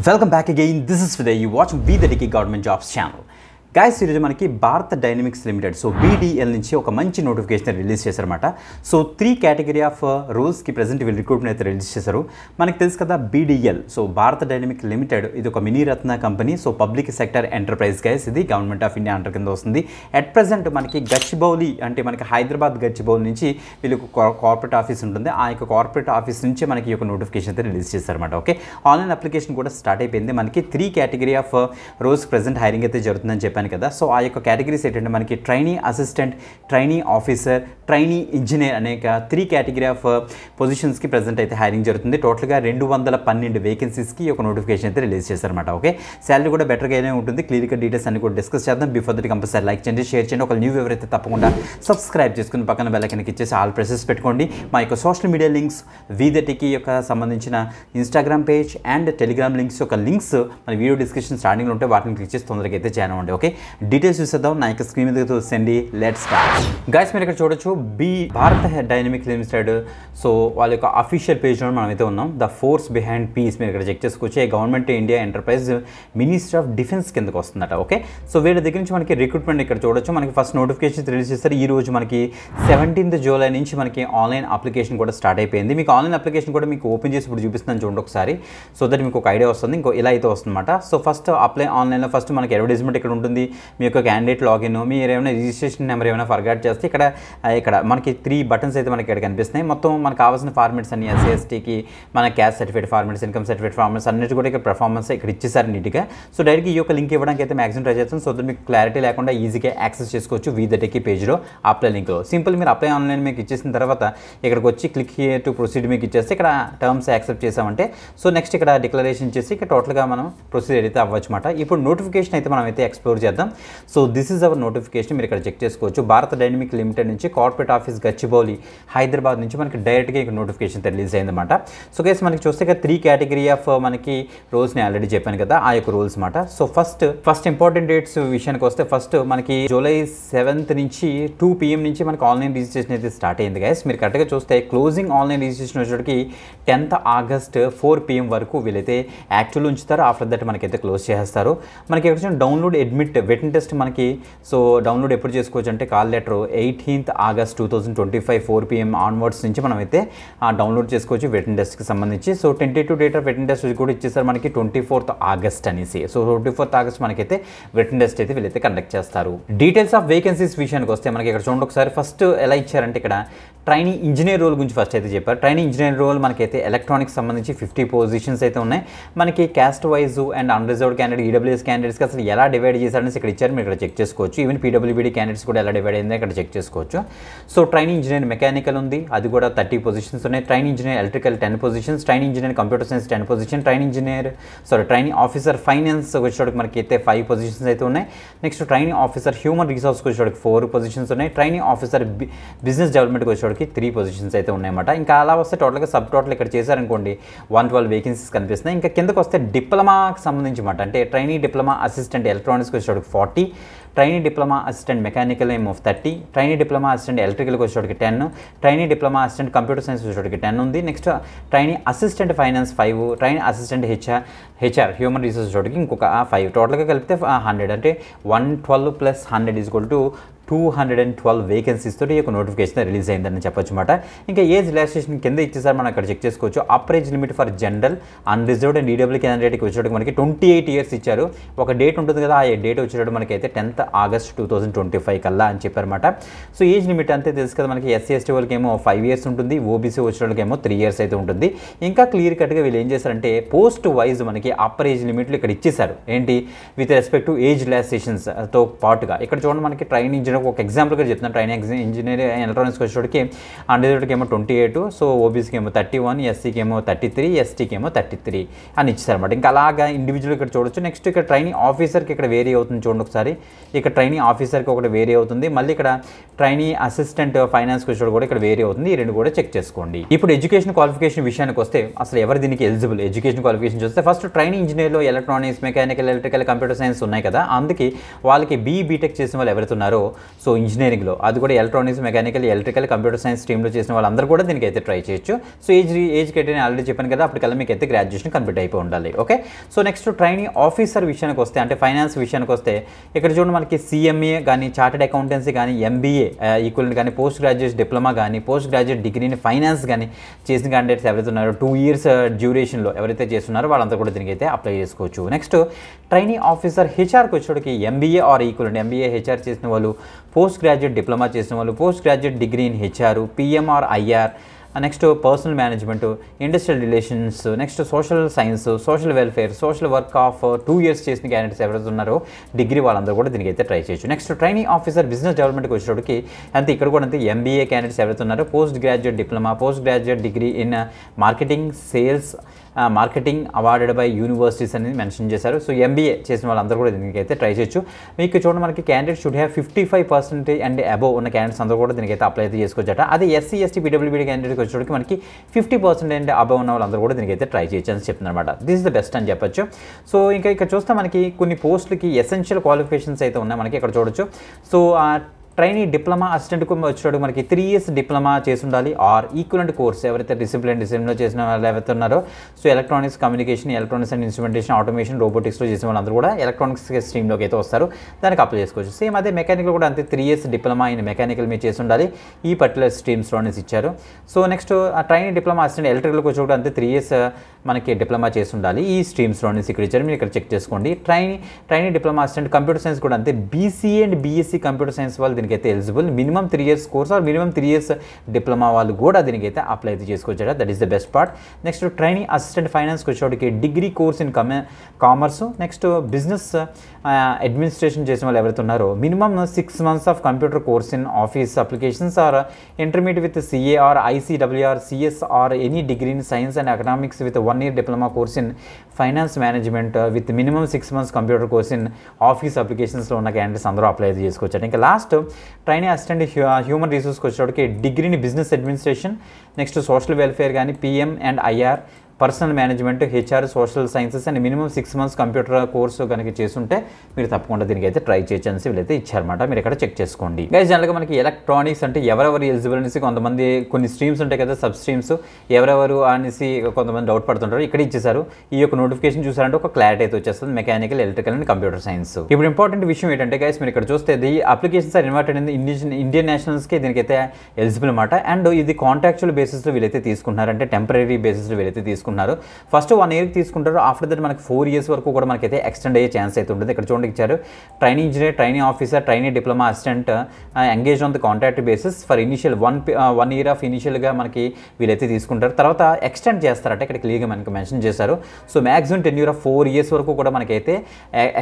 Welcome back again. This is Vidya. You watching VDTK Government Jobs channel. Guys ఈరోజు మనకి Bharat Dynamics Limited BDL నుంచి ఒక మంచి notification release చేశారన్నమాట. సో 3 కేటగిరీ ఆఫ్ రోల్స్కి ప్రెజెంట్ వీళ్ళు రిక్రూట్మెంట్ అయితే రిలీజ్ చేశారు. మనకి తెలుసు కదా BDL, so Bharat Dynamic Limited ఇది ఒక mini Ratna company. So public sector enterprise guys, ఇది గవర్నమెంట్ ఆఫ్ ఇండియా అండర్ కింద వస్తుంది. అట్ ప్రెజెంట్ మనకి గచ్చిబౌలి అంటే మనకి హైదరాబాద్ గచ్చిబౌలి నుంచి వీళ్ళకి కార్పొరేట్ ఆఫీస్ ఉంటుంది. ఆ యొక్క కార్పొరేట్ ఆఫీస్ నుంచి మనకి ఈ యొక్క నోటిఫికేషన్ అయితే రిలీజ్ చేశారన్నమాట. ఓకే, ఆన్లైన్ అప్లికేషన్ కూడా స్టార్ట్ అయిపోయింది. మనకి 3 category of roles present hiring అయితే జరుగుతుందని చెప్పాను కదా. సో ఆ యొక్క కేటగిరీస్ ఏంటంటే మనకి trainee assistant, trainee officer, trainee engineer అనేక 3 కేటగిరీ ఆఫ్ పొజిషన్స్కి ప్రెజెంట్ అయితే హైరింగ్ జరుగుతుంది. టోటల్గా 212 వేకెన్సీస్కి ఒక నోటిఫికేషన్ అయితే రిలీజ్ చేశారన్నమాట. ఓకే, శాలరీ కూడా బెటర్గానే ఉంటుంది. క్లియర్గా డీటెయిల్స్ అన్ని కూడా డిస్కస్ చేద్దాం. బిఫోర్ దట్ కంపల్సరీ లైక్ చేయండి, షేర్ చేయండి. ఒక న్యూ ఎవరైతే తప్పకుండా సబ్స్క్రైబ్ చేసుకుని పక్కన బెల్ ఐకాన్ ఇచ్చేసి ఆల్ ప్రెసెస్ పెట్టుకోండి. మా యొక్క సోషల్ మీడియా లింక్స్, VDTK యొక్క సంబంధించిన Instagram page and Telegram links యొక్క లింక్స్ మన వీడియో డిస్క్రిప్షన్ స్టార్టింగ్లో ఉంటే వాటిని క్లిక్ చేసి తొందరగా అయితే జాయిన్ అవ్వండి. ఓకే, డీటెయిల్స్ చూసేద్దాం. నా యొక్క స్క్రీన్ మీద చూసేయండి. Let's start. గైస్ మీరు ఇక్కడ చూడొచ్చు భారత్ డైనమిక్ లిమిటెడ్. సో వాళ్ళ యొక్క అఫీషియల్ పేజ్లో మనం అయితే ఉన్నాం. ద ఫోర్స్ బిహైండ్ పీస్ మీరు ఇక్కడ చెక్ చేసుకోవచ్చు. Government India enterprise ministry of defence కిందకు వస్తుందట. ఓకే, సో వీళ్ళ దగ్గర నుంచి మనకి రిక్రూట్మెంట్ ఇక్కడ చూడొచ్చు. మనకి ఫస్ట్ నోటిఫికేషన్ రిలీజ్ చేస్తారు. ఈ రోజు మనకి 17th జూలై నుంచి మనకి ఆన్లైన్ అప్లికేషన్ కూడా స్టార్ట్ అయిపోయింది. మీకు ఆన్లైన్ అప్లికేషన్ కూడా మీకు ఓపెన్ చేసి ఇప్పుడు చూపిస్తున్నాను చూడండి ఒకసారి. సో దట్ మీకు ఒక ఐడియా వస్తుంది. ఇంకో ఇలా అయితే వస్తుందన్నమాట. సో ఫస్ట్ అప్లై ఆన్లైన్లో ఫస్ట్ మనకి అడ్వర్టైజ్మెంట్ ఇక్కడ ఉంటుంది. మీ యొక్క క్యాండిడేట్ లాగిన్, మీరు ఏమైనా రిజిస్ట్రేషన్ నెంబర్ ఏమైనా ఫర్గాట్ చేస్తే ఇక్కడ మనకి 3 బటన్స్ అయితే మనకి ఇక్కడ కనిపిస్తున్నాయి. మొత్తం మనకు కావాల్సిన ఫార్మేట్స్ అన్ని SC STకి మన caste certificate formats, income certificate formats అన్నిటి కూడా ఇక్కడ పర్ఫార్మెన్స్ ఇక్కడ ఇచ్చేసారు నీట్గా. సో డైరెక్ట్గా ఈ యొక్క లింక్ ఇవ్వడానికి అయితే మ్యాక్సిమం ట్రై చేస్తాను. సో దట్ మీకు క్లారిటీ లేకుండా ఈజీగా యాక్సెస్ చేసుకోవచ్చు VDTK పేజ్లో అప్లై లింక్లో. సింపుల్ మీరు అప్లై ఆన్లైన్ మీకు ఇచ్చేసిన తర్వాత ఇక్కడికి వచ్చి క్లిక్ హియర్ టు ప్రొసీడ్ మీకు ఇచ్చేస్తే ఇక్కడ టర్మ్స్ యాక్సెప్ట్ చేసామంటే సో నెక్స్ట్ ఇక్కడ డిక్లరేషన్ చేసి ఇక్కడ టోటల్గా మనం ప్రొసీడ్ అయితే అవ్వచ్చు అనమాట. ఇప్పుడు నోటిఫికేషన్ అయితే మనం అయితే ఎక్స్ప్లోర్ చేద్దాం. So this is our notification. మీరు ఇక్కడ చెక్ చేసుకోవచ్చు. భారత్ డైనమిక్ లిమిటెడ్ నుంచి కార్పొరేట్ ఆఫీస్ గచ్చిబౌలి హైదరాబాద్ నుంచి మనకి డైరెక్ట్గా ఇక్కడ నోటిఫికేషన్ రిలీజ్ అయిందన్నమాట. సో గైస్ మనకి చూస్తే ఇక్కడ 3 కేటగిరీ ఆఫ్ మనకి రోల్స్ నేను ఆల్రెడీ చెప్పాను కదా, ఆ యొక్క రోల్స్ అనమాట. సో ఫస్ట్ ఇంపార్టెంట్ డేట్స్ విషయానికి వస్తే ఫస్ట్ మనకి జూలై 7th నుంచి 2 PM నుంచి మనకి ఆన్లైన్ రిజిస్ట్రేషన్ అయితే స్టార్ట్ అయింది గైస్. మీరు కరెక్ట్గా చూస్తే క్లోజింగ్ ఆన్లైన్ రిజిస్ట్రేషన్ వచ్చేటికి 10th ఆగస్ట్ 4 PM వరకు వీళ్ళైతే యాక్చువల్ ఉంచుతారు. ఆఫ్టర్ దట్ మనకైతే క్లోజ్ చేస్తారు. మనకి ఇక్కడ డౌన్లోడ్ అడ్మిట్ వెటన్ టెస్ట్ మనకి సో డౌన్లోడ్ ఎప్పుడు చేసుకోవచ్చు అంటే call letter 18th August 2025 4 PM onwards నుంచి మనం అయితే డౌన్లోడ్ చేసుకోవచ్చు వెటన్ టెస్ట్కి సంబంధించి. So tentative date of written test కూడా ఇచ్చేసారు మనకి 24th ఆగస్ట్ అనేసి. సో 24th ఆగస్ట్ మనకైతే వెటన్ టెస్ట్ అయితే వీళ్ళైతే కండక్ట్ చేస్తారు. డీటెయిల్స్ ఆఫ్ వేకెన్సీస్ విషయానికి వస్తే మనకి ఇక్కడ చూడండి ఒకసారి. ఫస్ట్ ఎలా ఇచ్చారంటే ఇక్కడ ట్రైనీ ఇంజనీర్ రోల్ గురించి ఫస్ట్ అయితే చెప్పారు. ట్రైనీ ఇంజనీర్ రోల్ మనకైతే ఎలక్ట్రానిక్స్ సంబంధించి 50 పొజిషన్స్ అయితే ఉన్నాయి. మనకి caste wise and unreserved candidate, EWS క్యాండిడేట్స్కి అసలు ఎలా డివైడ్ చేశారనేసి ఇక్కడ ఇచ్చారు. మీరు ఇక్కడ చెక్ చేసుకోవచ్చు. ఈవెన్ PWBD క్యాండిడేట్స్ కూడా ఎలా డివైడ్ అయిందో ఇక్కడ చెక్ చేసుకోవచ్చు. సో ట్రైనీ ఇంజనీర్ మెకానికల్ ఉంది, అది కూడా 30 పొజిషన్స్ ఉన్నాయి. Trainee engineer electrical 10 positions, trainee engineer computer science 10 position, trainee officer finance వచ్చేటప్పుడు మనకి అయితే 5 పొజిషన్స్ అయితే ఉన్నాయి. నెక్స్ట్ ట్రైనీ ఆఫీసర్ హ్యూమన్ రిసోర్స్కి వచ్చేటప్పుడు 4 పొజిషన్స్ ఉన్నాయి. ట్రైనీ ఆఫీసర్ బిజినెస్ డెవలప్మెంట్కి వచ్చేటప్పుడు 3 పొజిషన్స్ అయితే ఉన్నాయన్నమాట. ఇంకా అలా వస్తే టోటల్గా సబ్ టోటల్ ఇక్కడ చేశారనుకోండి 112 వేకెన్సీస్ కనిపిస్తున్నాయి. ఇంకా కిందకు వస్తే డిప్లొమాకి సంబంధించి మాట అంటే ట్రైనీ డిప్లొమా అసిస్టెంట్ ఎలక్ట్రానిక్స్కి వచ్చేటప్పుడు 40, ట్రైనీ డిప్లొమా అసిస్టెంట్ మెకానికల్ ఏమో 30, ట్రైనీ డిప్లొమా అసిస్టెంట్ ఎలక్ట్రికల్కి వచ్చేటప్పుడు 10, trainee diploma assistant computer science వచ్చేటప్పుడు 10 ఉంది. Next trainee assistant finance 5, trainee assistant HR human resource వచ్చేటప్పుడు ఇంకొక 5. టోటల్గా కలిపితే 100 అంటే 112 + 100 = 212 వేకెన్సీస్ తోటి ఈ యొక్క నోటిఫికేషన్ రిలీజ్ అయిందని చెప్పొచ్చు అనమాట. ఇంకా ఏజ్ రిలాక్సేషన్ కింద ఇచ్చేసారు మనం అక్కడ చెక్ చేసుకోవచ్చు. Upper age limit for general, unreserved and EW క్యాండిడేట్కి వచ్చేటప్పుడు మనకి 28 years ఇచ్చారు. ఒక డేట్ ఉంటుంది కదా, ఆ డేట్ వచ్చేటప్పుడు మనకైతే 10th ఆగస్ట్ 2025 కల్లా అని చెప్పారన్నమాట. సో ఏజ్ లిమిట్ అంతే తెలుసు కదా మనకి. SC ST వాళ్ళకి ఏమో 5 years ఉంటుంది, OBC వచ్చేటోళ్ళకి ఏమో 3 years అయితే ఉంటుంది. ఇంకా క్లియర్ కట్గా వీళ్ళు ఏం చేశారంటే పోస్ట్ వైజ్ మనకి అప్పర్ ఏజ్ లిమిట్లు ఇక్కడ ఇచ్చేసారు. ఏంటి విత్ రెస్పెక్ట్ టు ఏజ్ రిలాక్సేషన్స్తో పాటుగా ఇక్కడ చూడండి మనకి ట్రైన్ ఇంజనీర్ ఒక ఎగ్జాంపుల్గా చెప్తున్నాను. ట్రైనింగ్ ఇంజనీర్ ఎలక్ట్రానిక్స్కి వచ్చేటోడికి అన్రిజర్వ్డ్కి ఏమో 28, సో OBCకి ఏమో 31, SCకి ఏమో 33, STకి ఏమో 33 అని ఇచ్చారన్నమాట. ఇంకా అలాగా ఇండివిజువల్ ఇక్కడ చూడొచ్చు. నెక్స్ట్ ఇక్కడ ట్రైనింగ్ ఆఫీసర్కి ఇక్కడ వేరీ అవుతుంది చూడండి ఒకసారి. ఇక్కడ ట్రైనీ ఆఫీసర్కి ఒకటి వేరే అవుతుంది, మళ్ళీ ఇక్కడ ట్రైనీ అసిస్టెంట్ ఫైనాన్స్కి వచ్చేటప్పుడు కూడా ఇక్కడ వేరే అవుతుంది. ఈ రెండు కూడా చెక్ చేసుకోండి. ఇప్పుడు ఎడ్యుకేషన్ క్వాలిఫికేషన్ విషయానికి వస్తే అసలు ఎవరు దీనికి ఎలిజిబుల్? ఎడ్యుకేషన్ క్వాలిఫికేషన్ చూస్తే ఫస్ట్ ట్రైనీ ఇంజనీర్లో electronics, mechanical, electrical, computer science ఉన్నాయి కదా, అందుకే వాళ్ళకి బీటెక్ చేసిన వాళ్ళు ఎవరైతే ఉన్నారో సో ఇంజనీరింగ్లో అది కూడా electronics, mechanical, electrical, computer science స్ట్రీమ్లో చేసిన వాళ్ళందరూ కూడా దీనికి అయితే ట్రై చేయొచ్చు. సో ఏజ్ కేటగిరీ ఆల్రెడీ చెప్పాను కదా, అప్పటికల్లా మీకు అయితే గ్రాడ్యుయేషన్ కంప్లీట్ అయిపోయి ఉండాలి. Okay, so next trainee officer విషయానికి వస్తే అంటే ఫైనాన్స్ విషయానికి వస్తే ఇక్కడ చూడండి మనకి CMA కానీ, చార్టెడ్ అకౌంటెన్సీ కానీ, MBA ఈక్వలెంట్ కానీ, పోస్ట్ గ్రాడ్యుయేట్ డిప్లొమా కానీ, పోస్ట్ గ్రాడ్యుయేట్ డిగ్రీని ఫైనాన్స్ కానీ చేసిన క్యాండిడేట్స్ ఎవరైతే ఉన్నారో 2 years డ్యూరేషన్లో ఎవరైతే చేస్తున్నారో వాళ్ళంతా కూడా దీనికి అయితే అప్లై చేసుకోవచ్చు. నెక్స్ట్ ట్రైనీ ఆఫీసర్ హెచ్ఆర్కి వచ్చేటికి MBA or equivalent, MBA HR చేసిన వాళ్ళు, పోస్ట్ గ్రాడ్యుయేట్ డిప్లొమా చేసిన వాళ్ళు, post graduate degree in HR, PM or IR, next personnel management, industrial relations, next social science, social welfare, social work of 2 years చేసిన candidates ఎవరైతే ఉన్నారో degree వాళ్ళందరూ కూడా దీనికి అయితే ట్రై చేయొచ్చు. నెక్స్ట్ ట్రైనీ ఆఫీసర్ బిజినెస్ డెవలప్మెంట్కి వచ్చేటప్పటికి అంతే ఇక్కడ కూడా అంతే MBA క్యాండిడేట్స్ ఎవరైతే ఉన్నారో, post graduate diploma, post graduate degree in marketing, sales, marketing awarded by universities అనేది మెన్షన్ చేశారు. సో MBA చేసిన వాళ్ళందరూ కూడా దీనికైతే ట్రై చేయొచ్చు. మీకు చూడండి మనకి candidate should have 55% and above ఉన్న క్యాండిడేట్స్ అందరూ కూడా దీనికైతే అప్లై అయితే చేసుకోవచ్చట. అదే SC, ST, PWBD క్యాండిడేట్కి వచ్చేటికి మనకి 50% అండ్ అబోవ్ ఉన్న వాళ్ళందరూ కూడా దీనికైతే ట్రై చేయొచ్చు అని చెప్తున్నారు అనమాట. దిస్ ఇస్ ద బెస్ట్ అని చెప్పొచ్చు. సో ఇంకా ఇక్కడ చూస్తే మనకి కొన్ని పోస్టులకి ఎసెన్షియల్ క్వాలిఫికేషన్స్ అయితే ఉన్నాయి మనకి ఇక్కడ చూడొచ్చు. సో ట్రైనీ డిప్లొమా అసిస్టెంట్కు వచ్చేటప్పుడు మనకి 3 years డిప్లొమా చేసి ఉండాలి ఆర్ ఈక్వలెంట్ కోర్స్ ఎవరైతే డిసిప్లిన్లో చేసిన వాళ్ళు ఎవరైతే ఉన్నారో so electronics, communication, electronics and instrumentation, automation, రోబోటిక్స్లో చేసిన వాళ్ళందరూ కూడా ఎలక్ట్రానిక్స్ స్ట్రీమ్లోకి అయితే వస్తారు, దానికి అప్లై చేసుకోవచ్చు. సేమ్ అదే మెకానికల్ కూడా అంతే 3 years డిప్లొమా ఇన్ మెకానికల్ మీరు చేసి ఉండాలి, ఈ పర్టికులర్ స్ట్రీమ్స్లోనే ఇచ్చారు. So next trainee diploma assistant ఎలక్ట్రికల్కి వచ్చేటప్పుడు అంతే 3 years మనకి డిప్లొమా చేసి ఉండాలి, ఈ స్ట్రీమ్స్లోనే ఇక్కడ ఇచ్చారు, మీరు ఇక్కడ చెక్ చేసుకోండి. Trainee diploma assistant computer science కూడా అంతే BCA and BSc computer science వాళ్ళు దీనికైతే eligible. Minimum 3 years course or minimum 3 years diploma వాళ్ళు కూడా దీనికైతే అప్లై అయితే చేసుకోవచ్చు. That is the best part. Next trainee assistant ఫైనాన్స్కి వచ్చేటికి degree course in commerce, next business administration చేసిన వాళ్ళు ఎవరైతే ఉన్నారో minimum 6 months of computer course in office applications or intermediate with CA or ICWR, CS or any degree in science and economics with 1 year diploma course in finance management with minimum 6 months computer course in office అప్లికేషన్స్లో ఉన్న candidates అందరూ apply అయితే చేసుకోవచ్చు. ఇంకా last trainee assistant human రిసోర్స్కి వచ్చేటప్పటికి డిగ్రీని business administration, next social welfare కానీ, PM and IR, personnel management, HR, social sciences and minimum 6 months computer course కనుక చేస్తుంటే మీరు తప్పకుండా దీనికి అయితే ట్రై చేయొచ్చు అనేసి వీళ్ళైతే ఇచ్చారన్నమాట. మీరు ఇక్కడ చెక్ చేసుకోండి. గైస్ జనరల్గా మనకి ఎలక్ట్రానిక్స్ అంటే ఎవరెవరు ఎలిజిబుల్ అనేసి కొంతమంది కొన్ని స్ట్రీమ్స్ ఉంటాయి కదా, సబ్ స్ట్రీమ్స్ ఎవరెవరు అనేసి కొంతమంది డౌట్ పడుతుంటారు. ఇక్కడ ఇచ్చేసారు, ఈ యొక్క నోటిఫికేషన్ చూసారంటే ఒక క్లారిటీ అయితే వచ్చేస్తుంది, mechanical, electrical and computer science. ఇప్పుడు ఇంపార్టెంట్ విషయం ఏంటంటే గైస్ మీరు ఇక్కడ చూస్తే the applications are invited in Indian నేషనల్స్కి దీనికైతే ఎలిజిబుల్ అనమాట. అండ్ ఇది కాంట్రాక్చువల్ బేసిస్లో వీళ్ళైతే తీసుకుంటున్నారు, అంటే టెంపరీ బేసిస్లో వీళ్ళైతే తీసుకుంటున్నారు. ఫస్ట్ 1 year తీసుకుంటారు, ఆఫ్టర్ దట్ మనకి 4 years వరకు కూడా మనకైతే ఎక్స్టెండ్ అయ్యే ఛాన్స్ అయితే ఉంటుంది. ఇక్కడ చూడండి ఇచ్చారు, trainee engineer, trainee officer, trainee diploma assistant engage on the contract basis for initial 1 year of ఇనిషియల్గా మనకి వీళ్ళైతే తీసుకుంటారు. తర్వాత ఎక్స్టెండ్ చేస్తారంటే ఇక్కడ క్లియర్గా మనకి మెన్షన్ చేశారు. So maximum 10 year of 4 years వరకు కూడా మనకైతే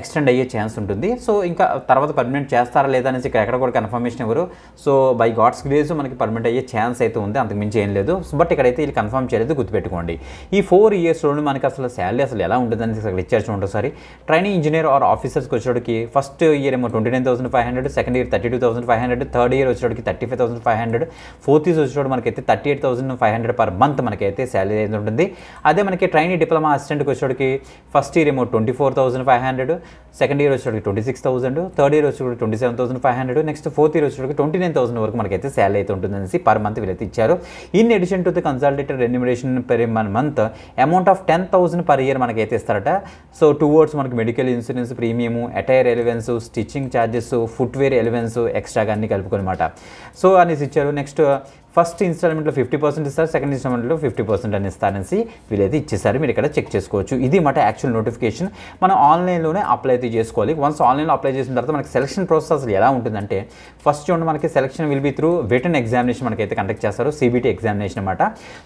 ఎక్స్టెండ్ అయ్యే ఛాన్స్ ఉంటుంది. సో ఇంకా తర్వాత పర్మనెంట్ చేస్తారా లేదా అనేసి ఇక్కడ ఎక్కడ కూడా కన్ఫర్మేషన్ ఇవ్వరు. సో బై గాడ్స్ గ్రేస్ మనకి పర్మనెంట్ అయ్యే ఛాన్స్ అయితే ఉంది, అంతకు మించి ఏం లేదు. బట్ ఇక్కడైతే వీళ్ళు కన్ఫర్మ్ చేయలేదు, గుర్తుపెట్టుకోండి. ఈ 4 yearsలోనే మనకి అసలు శాలరీ అసలు ఎలా ఉంటుందని అక్కడ ఇచ్చారు చూడండి ఒకసారి. ట్రైనింగ్ ఇంజనీర్ ఆర్ ఆఫీసర్స్కి వచ్చేటికి ఫస్ట్ ఇయర్ ఏమో 29,500, సెకండ్ ఇయర్ 32,500, థర్డ్ ఇయర్ వచ్చేటికి 35,500, ఫోర్త్ ఇయర్ వచ్చేటప్పుడు మనకైతే 38,500 per month మనకైతే శాలరీ అయితే ఉంటుంది. అదే మనకి ట్రైనీ డిప్లొమా అసిస్టెంట్కి వచ్చేటికి ఫస్ట్ ఇయర్ ఏమో 24,500, సెకండ్ ఇయర్ వచ్చేటికి 26,000, థర్డ్ ఇయర్ వచ్చేటికి 27,500, నెక్స్ట్ ఫోర్త్ ఇయర్ వచ్చేటికి 29,000 వరకు మనకైతే శాలరీ అయితే ఉంటుందనేసి పర్ మంత్ వీళ్ళైతే ఇచ్చారు. In addition to the consolidated remuneration per month amount of 10,000 per year మనకైతే ఇస్తారట. సో టువర్డ్స్ మనకి medical insurance premium, attire elevens, stitching charges, footwear elevens, ఎక్స్ట్రాగా అన్ని కలుపుకోనమాట. సో అనేసి ఇచ్చారు. నెక్స్ట్ ఫస్ట్ ఇన్స్టాల్మెంట్లో 50% ఇస్తారు, సెకండ్ ఇన్స్టాల్మెంట్లో 50% అని ఇస్తారనేసి వీళ్ళైతే ఇచ్చేసారు. మీరు ఇక్కడ చెక్ చేసుకోవచ్చు. ఇది మాట యాక్చువల్ నోటిఫికేషన్. మనం ఆన్లైన్లోనే అప్లై అయితే చేసుకోవాలి. వన్స్ ఆన్లైన్లో అప్లై చేసిన తర్వాత మనకి సెలక్షన్ ప్రాసెస్ అసలు ఎలా ఉంటుందంటే ఫస్ట్ చూడండి మనకి selection will be through written examination మనకైతే కండక్ట్ చేస్తారు, CBT ఎగ్జామినేషన్ అనమాట.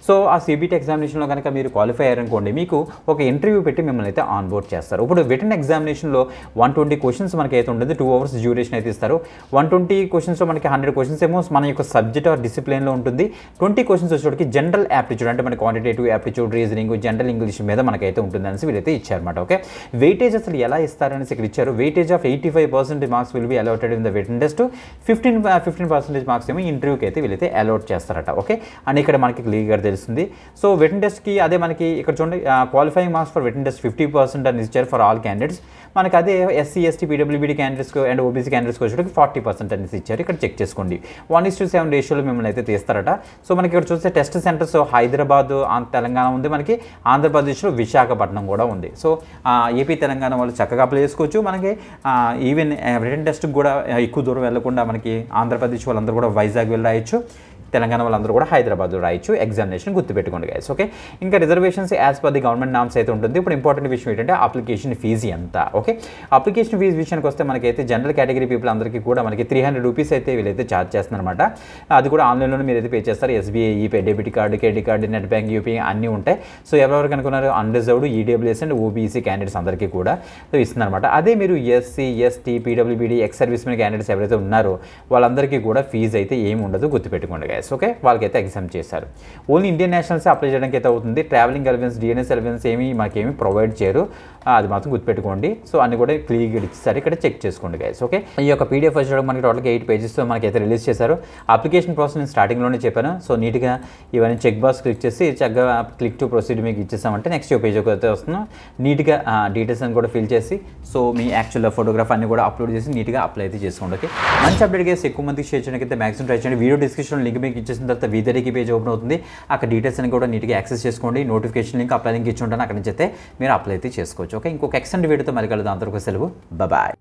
సో ఆ CBT ఎగ్జామినేషన్లో కనుక మీరు క్వాలిఫై అయ్యారనుకోండి మీకు ఒక ఇంటర్వ్యూ పెట్టి మిమ్మల్ని అయితే ఆన్ బోర్డ్ చేస్తారు. ఇప్పుడు రిటన్ ఎగ్జామినేషన్లో 120 క్వశ్చన్స్ మనకి అయితే ఉంటుంది, 2 hours డ్యూరేషన్ అయితే ఇస్తారు. 120 క్వశ్చన్స్లో మనకి 100 క్వశ్చన్స్ ఏమో మన యొక్క సబ్జెక్ట్ ఆర్ డిసిప్లిన్లో ఉంటుంది. 20 క్వశ్చన్స్ వచ్చేటికి జనరల్ యాప్టిట్యూడ్ అంటే మన quantitative aptitude, reasoning, general English మీద మనకైతే ఉంటుంది అనేసి వీళ్ళైతే ఇచ్చారన్నమాట. ఓకే, వెయిటేజ్ అసలు ఎలా ఇస్తారనేసి ఇక్కడ ఇచ్చారు. Weightage of 85% marks will be allotted in the written test, 15% marks ఏమో ఇంటర్వ్యూకి అయితే వీళ్ళైతే అలాట్ చేస్తారట. ఓకే, అండ్ ఇక్కడ మనకి క్లియర్గా తెలుస్తుంది. సో రిటన్ టెస్ట్కి అదే మనకి ఇక్కడ చూడండి qualifying marks for written test 50% అని ఇచ్చారు ఫర్ ఆల్ క్యాండిడేట్స్. మనకి అదే ఎస్సీ, ఎస్టీ, పీడబ్ల్యూబీడీ క్యాండిడేట్స్కి అండ్ ఓబీసీ క్యాండిడేట్స్కి వచ్చేటికి 40% అనేసి ఇచ్చారు. ఇక్కడ చెక్ చేసుకోండి. 1:7 రేషియోలో మిమ్మల్ని అయితే తీస్తారట. సో మనకి ఇక్కడ చూస్తే టెస్ట్ సెంటర్స్ హైదరాబాద్, తెలంగాణ ఉంది, మనకి ఆంధ్రప్రదేశ్లో విశాఖపట్నం కూడా ఉంది. సో ఏపీ, తెలంగాణ వాళ్ళు చక్కగా అప్లై చేసుకోవచ్చు. మనకి ఈవెన్ రిటన్ టెస్ట్కి కూడా ఎక్కువ దూరం వెళ్లకుండా మనకి ఆంధ్రప్రదేశ్ వాళ్ళందరూ కూడా వైజాగ్ వెళ్ళి రాయొచ్చు, తెలంగాణ వాళ్ళందరూ కూడా హైదరాబాద్లో రాయొచ్చు. ఎగ్జామినేషన్ గుర్తుపెట్టుకోండి గైస్. ఓకే, ఇంకా reservations as per the government norms అయితే ఉంటుంది. ఇప్పుడు ఇంపార్టెంట్ విషయం ఏంటంటే అప్లికేషన్ ఫీజు ఎంత. ఓకే, అప్లికేషన్ ఫీజు విషయానికి వస్తే మనకైతే జనరల్ కేటగిరీ పీపుల్ అందరికీ కూడా మనకి 300 రూపీస్ అయితే వీళ్ళైతే ఛార్జ్ చేస్తున్నారన్నమాట. అది కూడా ఆన్లైన్లోనే మీరు అయితే పే చేస్తారు. SBI, ePay, debit card, credit card, net bank, UPI అన్నీ ఉంటాయి. సో ఎవరెవరికి అనుకున్నారు unreserved, EWS and OBC candidates అందరికీ కూడా ఇస్తుందన్నమాట. అదే మీరు ఎస్సీ, ఎస్టీ, పీడబ్ల్యూబీడీ, ఎక్స్ సర్వీస్ మెన్ క్యాండిడేట్స్ ఎవరైతే ఉన్నారో వాళ్ళందరికీ కూడా ఫీజు అయితే ఏమి ఉండదు, గుర్తుపెట్టుకోండి గైస్. ఓకే, వాళ్ళకైతే ఎగ్జామ్ చేశారు. ఓన్లీ ఇండియన్ నేషనల్స్ అప్లై చేయడానికి అయితే అవుతుంది. ట్రావెలింగ్ అలవెన్స్, డిఎన్ఎస్ అలవెన్స్ మాకేమీ ప్రొవైడ్ చేయరు, అది మాత్రం గుర్తుపెట్టుకోండి. సో అన్ని కూడా క్లియర్గా ఇచ్చారు, ఇక్కడ చెక్ చేసుకోండి గైస్. ఓకే, ఈ యొక్క పీడిఎఫ్ వచ్చేటప్పుడు మనకి టోటల్గా 8 పేజెస్తో మనకైతే రిలీజ్ చేశారు. అప్లికేషన్ ప్రాసెస్ నేను స్టార్టింగ్లోనే చెప్పాను. సో నీట్గా ఇవన్నీ చెక్ బాక్స్ క్లిక్ చేసి చక్కగా క్లిక్ టు ప్రొసీడ్ మీకు ఇచ్చేసామంటే నెక్స్ట్ పేజ్ అయితే వస్తున్నాం. నీట్గా డీటెయిల్స్ అని కూడా ఫిల్ చేసి సో మీ యాక్చువల్ ఫోటోగ్రాఫ్ అన్ని కూడా అప్లోడ్ చేసి నీట్గా అప్లై అయితే చేసుకోండి. ఓకే, మంచి అప్డేట్ గైస్, ఎక్కువ మందికి షేర్ చేయడానికి అయితే మ్యాక్సిమం ట్రై చేయండి. వీడియో డిస్క్రిప్షన్ లింక్ మీకు ఇచ్చేసిన తర్వాత వీదరికి పేజ్ ఓపెన్ అవుతుంది. అక్కడ డీటెయిల్స్ అని కూడా నీట్గా యాక్సెస్ చేసుకోండి. నోటిఫికేషన్ లింక్, అప్లై లింక్ ఇచ్చి ఉంటాను, అక్కడ నుంచి అయితే మీరు అప్లై అయితే చేసుకోవచ్చు. ఓకే, ఇంకొక ఎక్సెంట్ వీడియోతో మరి కలుద్దాం. అంతవరకు సెలవు, బాయ్.